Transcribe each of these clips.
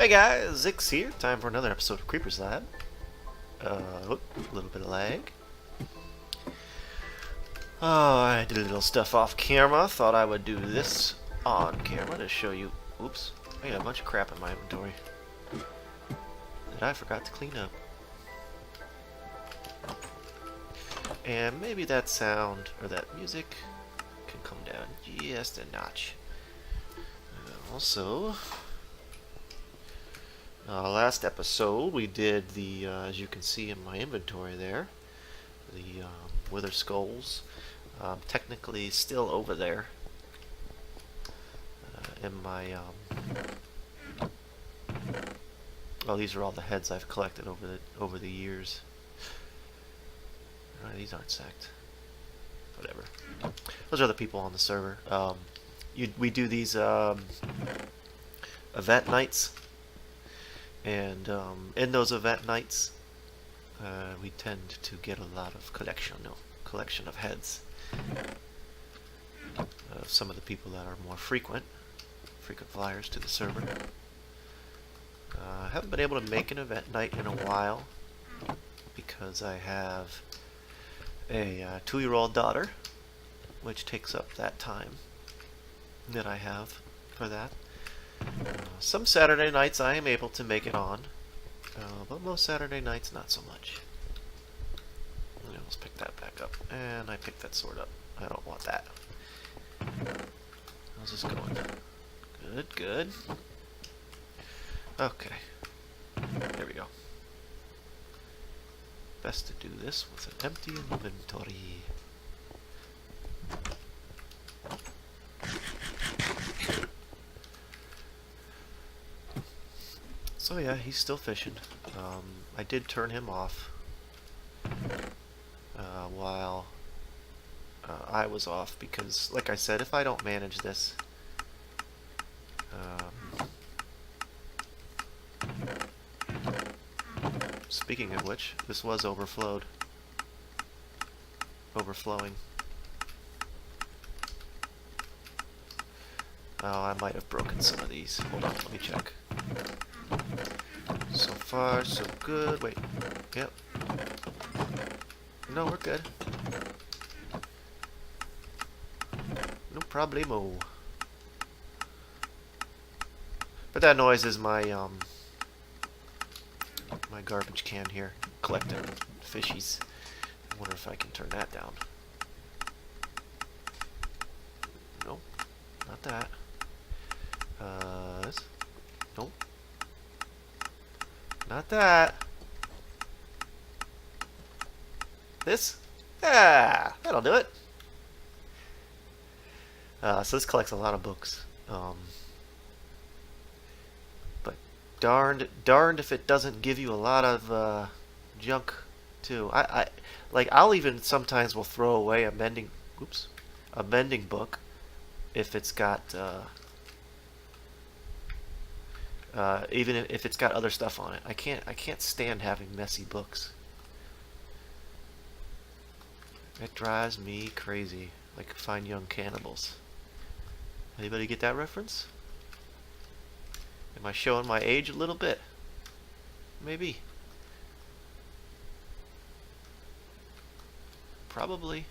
Hey guys, Zix here. Time for another episode of Creeper's Lab. Whoop, a little bit of lag. Oh, I did a little stuff off camera. Thought I would do this on camera to show you. Oops, I got a bunch of crap in my inventory that I forgot to clean up. And maybe that sound or that music can come down just a notch. Also, last episode we did the, as you can see in my inventory there, the wither skulls. Technically still over there in my. Oh, these are all the heads I've collected over the years. These aren't sacked. Whatever. Those are the people on the server. We do these event nights. And in those event nights, we tend to get a lot of collection of heads. Some of the people that are more frequent flyers to the server. I haven't been able to make an event night in a while because I have a 2-year-old daughter, which takes up that time that I have for that. Some Saturday nights I am able to make it on, but most Saturday nights not so much. Let's pick that back up, and I picked that sword up. I don't want that. How's this going? Good, good. Okay, there we go. Best to do this with an empty inventory. So yeah, he's still fishing. I did turn him off while I was off because, like I said, if I don't manage this, speaking of which, this was overflowing. Oh, I might have broken some of these. Hold on, let me check. So far, so good. Wait. Yep. No, we're good. No problemo. But that noise is my my garbage can here collecting fishies. I wonder if I can turn that down. Nope, not that. This? Nope. Not that. This? Ah, that'll do it. So this collects a lot of books. But darned if it doesn't give you a lot of junk too. I'll even sometimes will throw away a mending book if it's got even if it's got other stuff on it. I can't stand having messy books. It drives me crazy. Like Fine Young Cannibals. Anybody get that reference? Am I showing my age a little bit? Maybe. Probably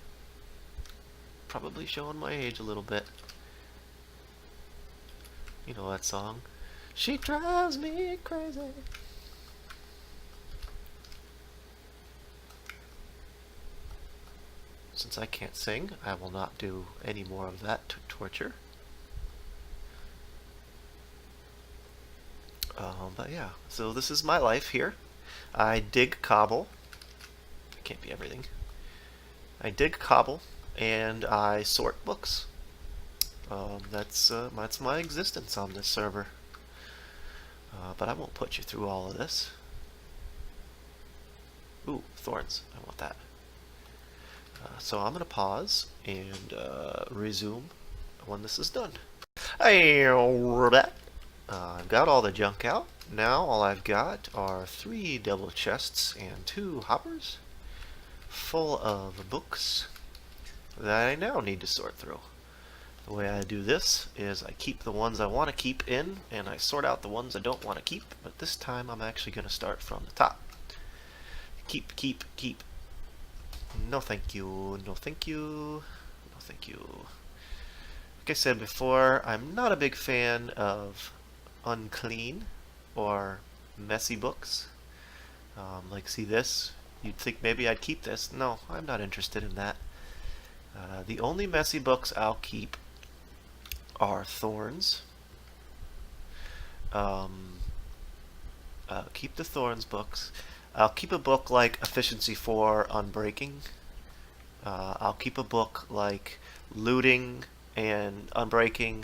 showing my age a little bit. You know that song? She drives me crazy. Since I can't sing, I will not do any more of that torture. But yeah, so this is my life here. I dig cobble. It can't be everything. I dig cobble, and I sort books. That's my existence on this server. But I won't put you through all of this. Ooh, thorns. I want that. So I'm going to pause and resume when this is done. Hey, we're back. I've got all the junk out. Now all I've got are 3 double chests and 2 hoppers full of books that I now need to sort through. The way I do this is I keep the ones I want to keep in, and I sort out the ones I don't want to keep, but this time I'm actually going to start from the top. Keep, keep, keep. No thank you, no thank you, no thank you. Like I said before, I'm not a big fan of unclean or messy books. Like, see this? You'd think maybe I'd keep this. No, I'm not interested in that. The only messy books I'll keep are Thorns. Keep the Thorns books. I'll keep a book like Efficiency 4 Unbreaking. I'll keep a book like Looting and Unbreaking.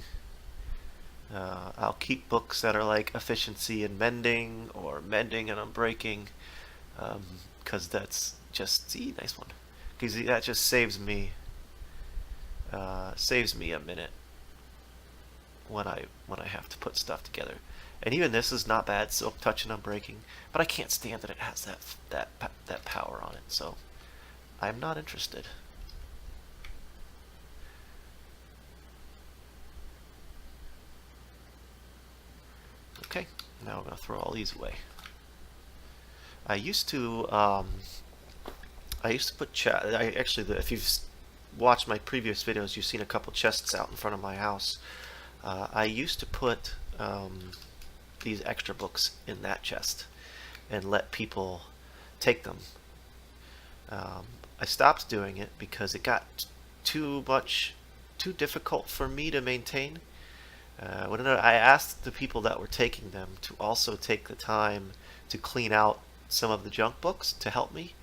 I'll keep books that are like Efficiency and Mending, or Mending and Unbreaking, because that's just, see, nice one, because that just saves me a minute when I have to put stuff together. And even this is not bad, Silk Touch and Unbreaking, but I can't stand that it has that power on it, so I'm not interested. Okay, now we're going to throw all these away. I used to put if you've watched my previous videos, you've seen a couple chests out in front of my house. I used to put these extra books in that chest and let people take them. I stopped doing it because it got too difficult for me to maintain. I asked the people that were taking them to also take the time to clean out some of the junk books to help me,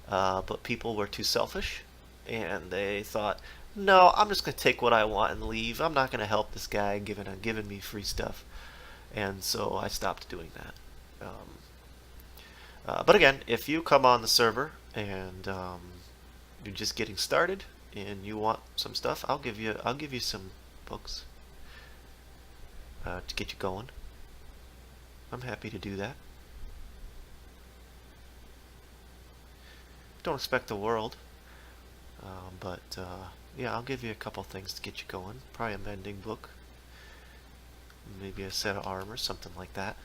but people were too selfish, and they thought, no, I'm just going to take what I want and leave. I'm not going to help this guy giving me free stuff. And so I stopped doing that. But again, if you come on the server and you're just getting started and you want some stuff, I'll give you some books to get you going. I'm happy to do that. Don't expect the world, but yeah, I'll give you a couple things to get you going. Probably a mending book, maybe a set of armor, something like that.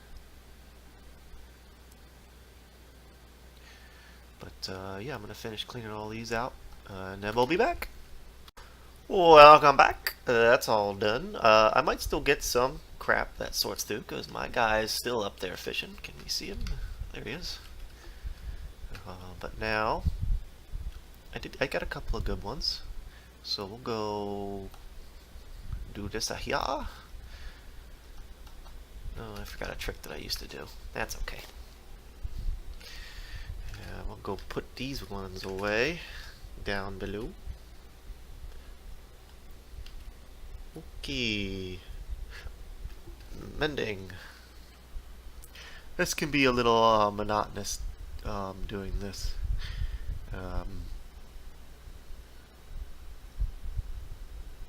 But yeah, I'm gonna finish cleaning all these out, and then we'll be back. Welcome back. That's all done. I might still get some crap that sorts through, because my guy's still up there fishing. Can you see him? There he is. But now I got a couple of good ones, so we'll go do this here. Oh, I forgot a trick that I used to do. That's okay. We'll go put these ones away down below. Okay. Mending. This can be a little monotonous doing this.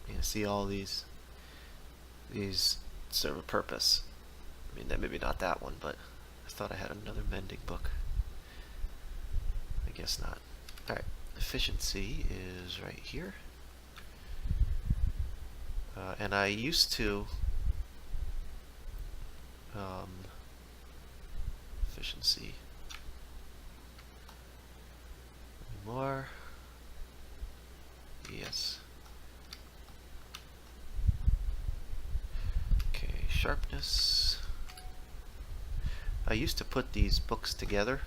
You see all these serve a purpose. I mean, maybe not that one, but I thought I had another mending book. I guess not. Alright, efficiency is right here. And I used to efficiency more. Yes. Okay, sharpness. I used to put these books together.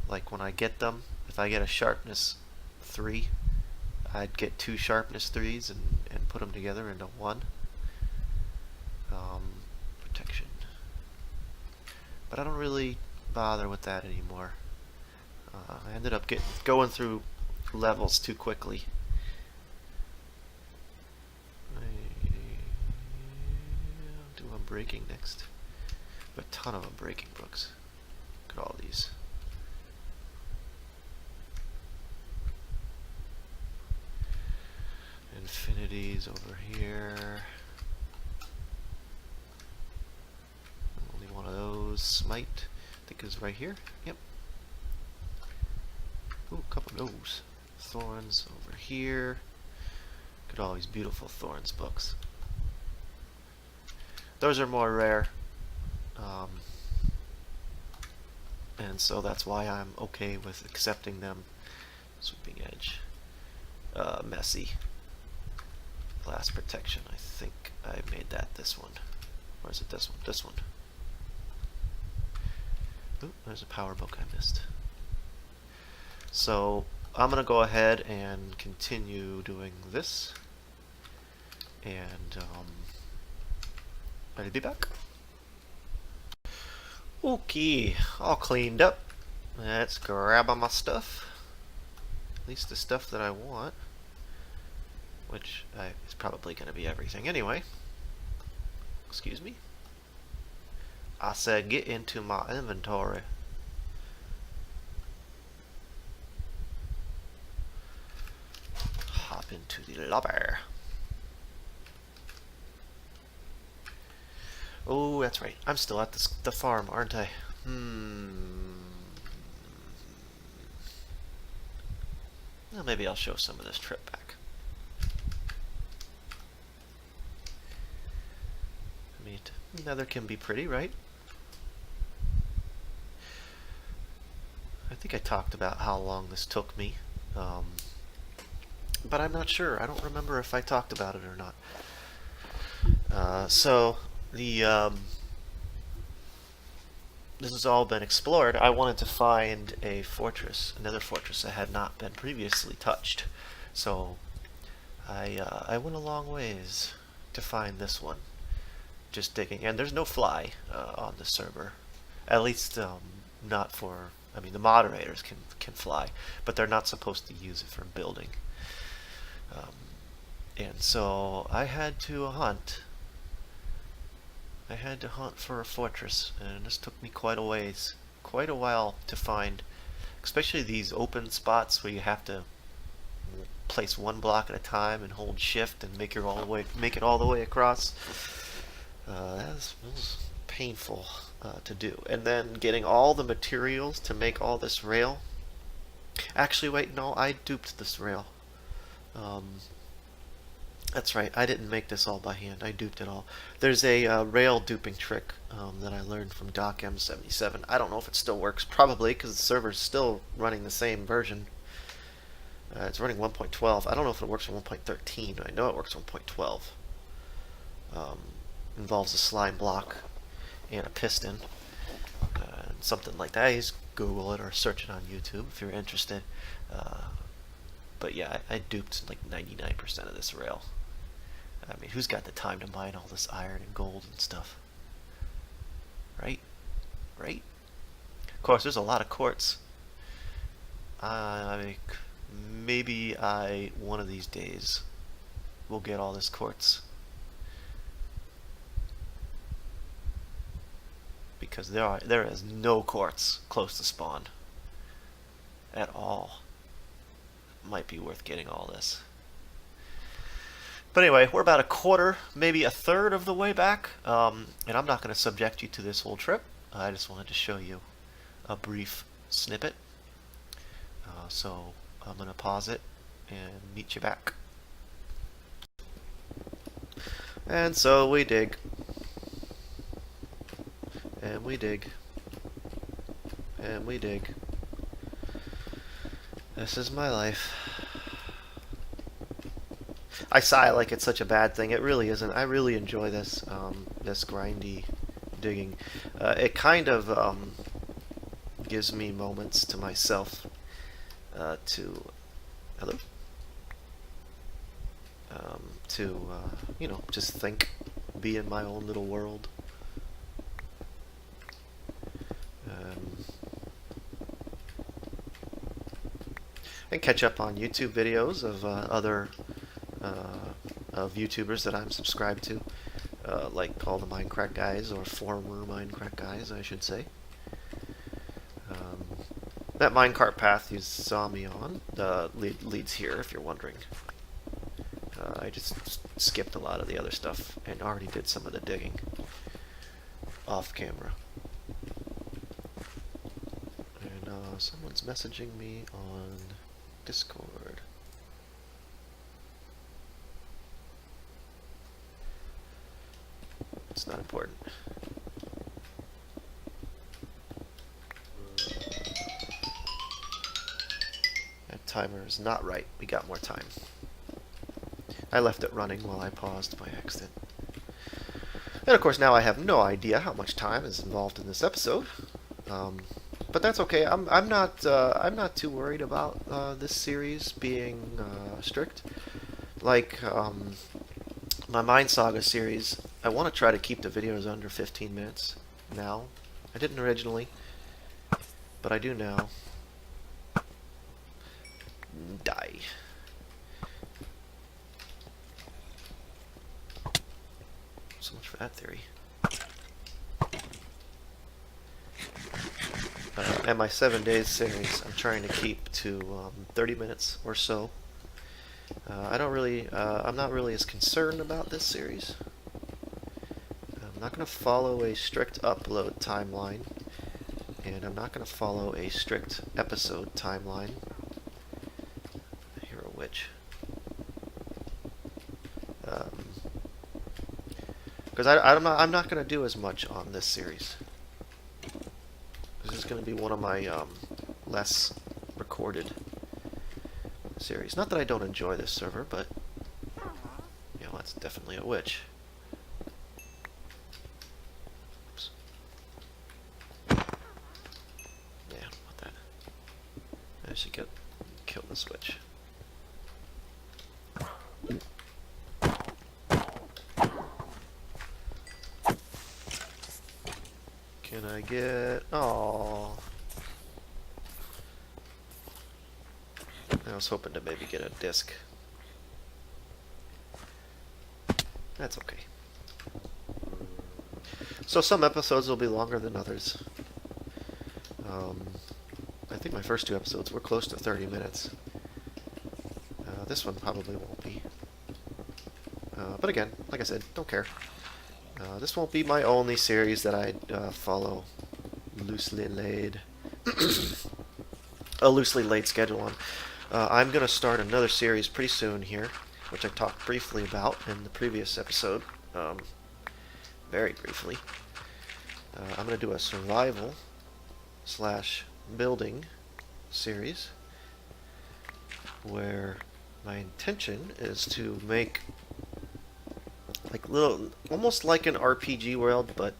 Like when I get them, if I get a sharpness 3, I'd get 2 sharpness 3s and put them together into one. Protection. But I don't really bother with that anymore. I ended up going through levels too quickly. I'll do Unbreaking next. A ton of Unbreaking books. Look at all these. Infinities over here. Only one of those. Smite, I think, is right here. Yep. Ooh, a couple of those. Thorns over here. Look at all these beautiful Thorns books. Those are more rare. And so that's why I'm okay with accepting them. Sweeping edge. Messy. Glass protection. I think I made that this one. Or is it this one? This one. Ooh, there's a power book I missed. So I'm going to go ahead and continue doing this. And ready to be back. Okay, all cleaned up. Let's grab all my stuff. At least the stuff that I want. Which is probably going to be everything anyway. Excuse me. I said get into my inventory. Hop into the lobby. Oh, that's right. I'm still at the farm, aren't I? Well, maybe I'll show some of this trip back. I mean, nether can be pretty, right? I think I talked about how long this took me. But I'm not sure. I don't remember if I talked about it or not. So this has all been explored. I wanted to find a fortress, another fortress that had not been previously touched. So I went a long ways to find this one. Just digging, and there's no fly on the server. At least not for. I mean, the moderators can fly, but they're not supposed to use it for building. And so I had to hunt. I had to hunt for a fortress, and this took me quite a while to find, especially these open spots where you have to place one block at a time and hold shift and make it all the way across. That was painful to do. And then getting all the materials to make all this rail. Actually, wait, no, I duped this rail. That's right, I didn't make this all by hand. I duped it all. There's a rail duping trick that I learned from Doc M77. I don't know if it still works. Probably, because the server's still running the same version. It's running 1.12. I don't know if it works on 1.13. I know it works on 1.12. Involves a slime block and a piston. Something like that. You just Google it or search it on YouTube if you're interested. But yeah, I duped like 99% of this rail. I mean, who's got the time to mine all this iron and gold and stuff? Right? Right? Of course, there's a lot of quartz. Maybe one of these days will get all this quartz. Because there is no quartz close to spawn. At all. Might be worth getting all this. But anyway, we're about a quarter, maybe a third of the way back, and I'm not going to subject you to this whole trip. I just wanted to show you a brief snippet. So I'm going to pause it and meet you back. And so we dig. And we dig. And we dig. This is my life. I sigh like it's such a bad thing. It really isn't. I really enjoy this this grindy digging. It kind of gives me moments to myself to hello you know, just think, be in my own little world. And catch up on YouTube videos of other of YouTubers that I'm subscribed to, like all the Minecraft guys, or former Minecraft guys, I should say. That minecart path you saw me on leads here, if you're wondering. I just skipped a lot of the other stuff and already did some of the digging off camera. And someone's messaging me on Discord. not important. That timer is not right. We got more time. I left it running while I paused by accident. And of course now I have no idea how much time is involved in this episode. But that's okay. I'm not too worried about this series being strict. Like my Mind Saga series, I want to try to keep the videos under 15 minutes now. I didn't originally, but I do now. Die. So much for that theory. And my 7 days series, I'm trying to keep to 30 minutes or so. I'm not really as concerned about this series. I'm not going to follow a strict upload timeline, and I'm not going to follow a strict episode timeline. I hear a witch. Because I'm not going to do as much on this series. This is going to be one of my less recorded series. Not that I don't enjoy this server, but you know, that's definitely a witch. Oops. Yeah, I don't want that. I should kill this witch. Can I get... Oh. I was hoping to maybe get a disc. That's okay. So some episodes will be longer than others. I think my first 2 episodes were close to 30 minutes. This one probably won't be. But again, like I said, don't care. This won't be my only series that I follow loosely laid a loosely laid schedule on. I'm going to start another series pretty soon here, which I talked briefly about in the previous episode, very briefly. I'm going to do a survival / building series where my intention is to make like little, almost like an RPG world, but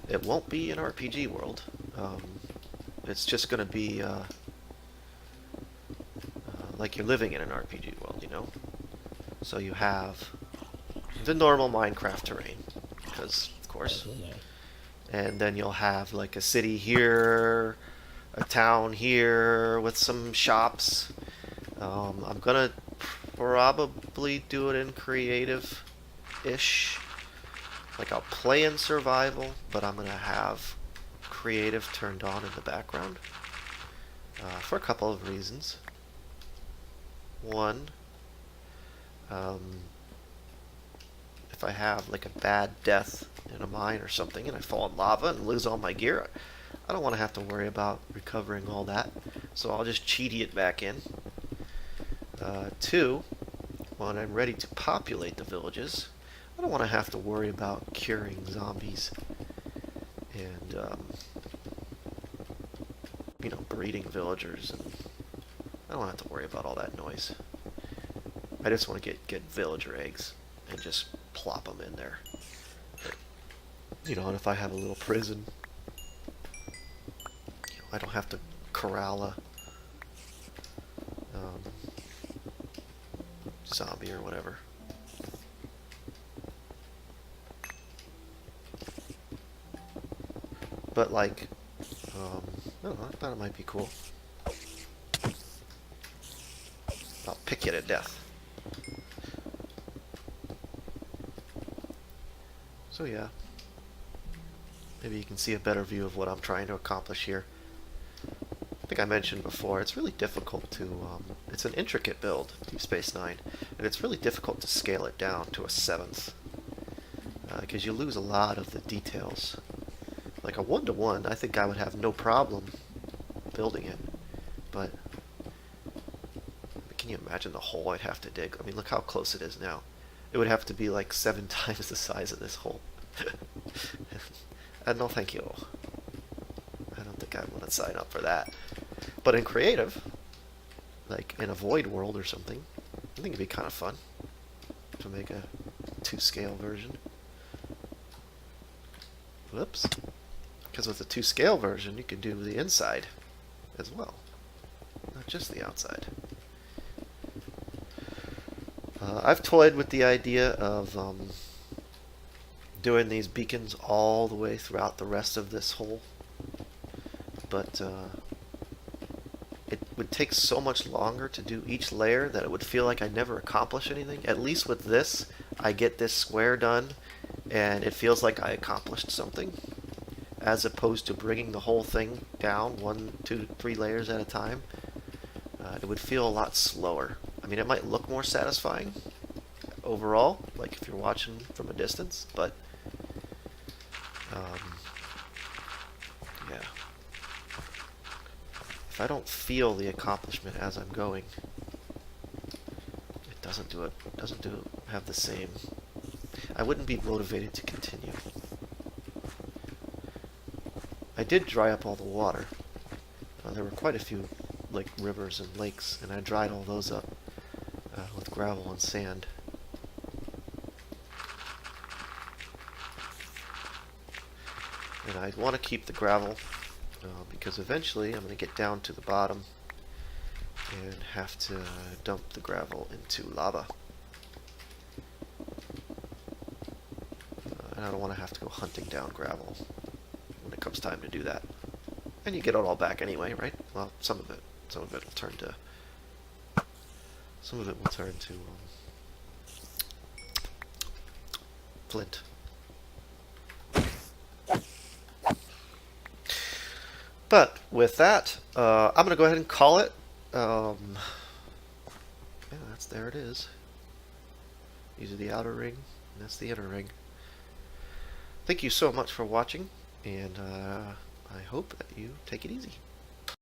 it won't be an RPG world. It's just going to be like you're living in an RPG world, you know? So you have the normal Minecraft terrain, because, of course. And then you'll have like a city here, a town here with some shops. I'm going to probably do it in creative-ish. Like I'll play in survival, but I'm going to have creative turned on in the background. For a couple of reasons. One, if I have like a bad death in a mine or something and I fall in lava and lose all my gear, I don't want to have to worry about recovering all that, so I'll just cheaty it back in. 2, when I'm ready to populate the villages, I don't want to have to worry about curing zombies and you know, breeding villagers, and I don't have to worry about all that noise. I just want to get villager eggs and just plop them in there. You know, and if I have a little prison, you know, I don't have to corral a zombie or whatever. But like, I don't know, I thought it might be cool. I'll pick you to death. So yeah, maybe you can see a better view of what I'm trying to accomplish here. I think I mentioned before, it's really difficult to, it's an intricate build, Deep Space Nine, and it's really difficult to scale it down to a 7th, because you lose a lot of the details. Like a 1-to-1, I think I would have no problem building it, but can you imagine the hole I'd have to dig? I mean, look how close it is now. It would have to be like 7 times the size of this hole. No thank you. I don't think I want to sign up for that. But in creative, like in a void world or something, I think it'd be kind of fun to make a 2-scale version. Whoops. Because with the 2-scale version, you can do the inside as well, not just the outside. I've toyed with the idea of doing these beacons all the way throughout the rest of this hole, but it would take so much longer to do each layer that it would feel like I never accomplish anything. At least with this, I get this square done, and it feels like I accomplished something, as opposed to bringing the whole thing down 1, 2, 3 layers at a time. It would feel a lot slower. I mean, it might look more satisfying overall, like if you're watching from a distance, but yeah. If I don't feel the accomplishment as I'm going, it doesn't have the same. I wouldn't be motivated to continue. I did dry up all the water. There were quite a few like rivers and lakes, and I dried all those up with gravel and sand. And I want to keep the gravel because eventually I'm going to get down to the bottom and have to dump the gravel into lava. And I don't want to have to go hunting down gravel when it comes time to do that. And you get it all back anyway, right? Well, some of it will turn to flint. But with that, I'm going to go ahead and call it. Yeah, there it is. These are the outer ring, and that's the inner ring. Thank you so much for watching, and I hope that you take it easy.